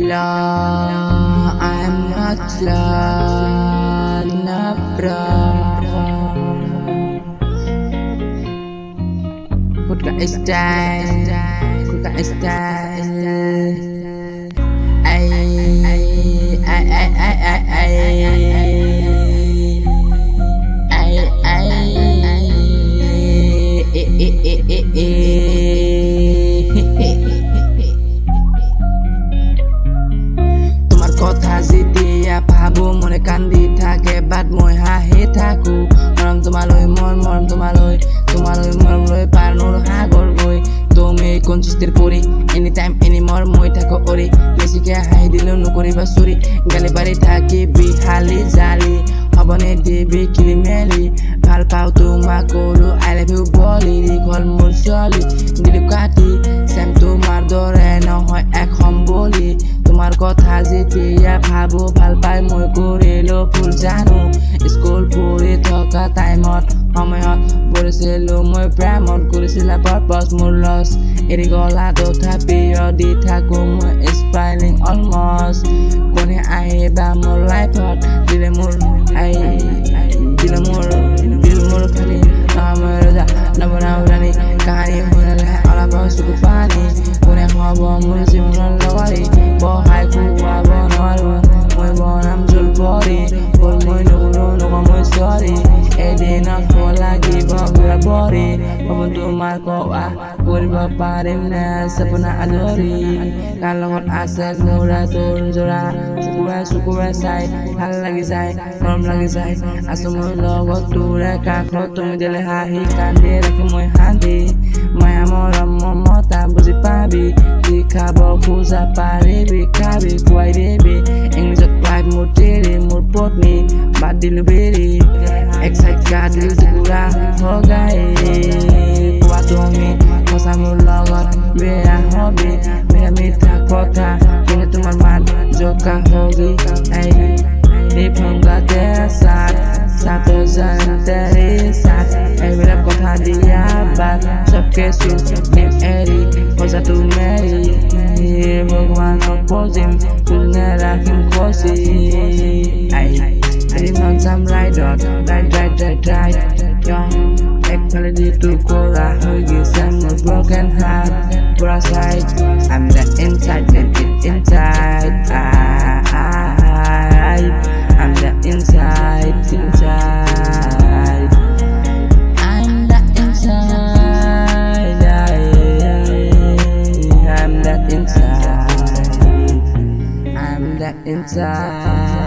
Love, I'm not love, not proud. Good guy style, good guy style. তোমার কথা যেতিয়া ভাবো মনে কান্দি থাকে বাট মই হাঁহি থাকো মৰম তোমালৈ মোৰ মৰম তোমালৈ মৰম লৈ পাৰ নোৰ সাগৰ গৈ তুমি কোন সৃষ্টিৰ পৰি এনি টাইম এনি মোৰ মই থাকো অৰি বেছিকে হাঁহি দিলেও নকৰিবা চুৰি গালি পাৰি থাকিবি হালি জালি হ'বনে দিবি কিলি মেলি ভাল পাওঁ তোমাক ক'লো আই লাভ ইউ বুলি দীঘল মোৰ ছোৱালী দিলো কাটি চেম তোমাৰ দৰে নহয় এখন বুলি তোমাৰ কথা যেতিয়া ভাবো ভাল পাই মই কৰিলো ভুল জানো স্কুল পঢ়ি থকা টাইমত সময়ত পৰিছিলো মই প্ৰেমত কৰিছিলা পাৰপাছ মোৰ লছ এৰি গলা তথাপিও দি থাকো মই স্মাইলিং অলমষ্ট কোনে আহিবা মোৰ লাইফত দিলে মোৰ খালি মই ৰজা নবনাও ৰাণী কাহিনী শুনালে অলপ চকু পানী কোনে হ'ব মোৰ জীৱনৰ লগৰী বহাই খুৱাব নোৱাৰো মই বনাম জোল পৰি ভুল মই নকৰো মই চৰি এদিনত মোৰ লাগিব ঘূৰা পৰি হ'ব তোমাৰ কোৱা কৰিব পাৰিম নে সপোনা আদৰি কাৰ লগত আছে ঘূৰা তোৰ জোৰা চকুৱে চাই ভাল লাগি যায় মৰম লাগি যায় আছো মোৰ লগত তোৰে কাষত তুমি দিলে হাঁহি কান্দি ৰাখি মই শান্তি মায়া মৰম মমতা বুজি পাবি শিকাব খোজা পাৰিবি খাবি খুৱাই দিবি ইংলিছত ৱাইফ মোৰ তেৰি মোৰ পত্নী বাদ দিলো বেৰি এক্সাইট কাটিল টুকুৰা ভগাই কোৱা তুমি সঁচা মোৰ লগত বেয়া হবি বেয়া মিঠা কথা কিন্তু তোমাৰ মাত জোকা হবি নিভংগাতে সাতো জানতেৰি সাত এইবিলাক কথা দিয়া বাট চবকে নিম এৰি সঁচাটো মেৰি ভগৱানক পজিম কোনে ৰাখিম খচি এদিনত যাম ৰাইডত ৰাইড একফালে দিটো কৰা হৈ গৈছে মোৰ ব্ৰকেন হাৰ্ট পুৰা side I'm the inside I'm the inside I'm the inside I'm the inside I'm the inside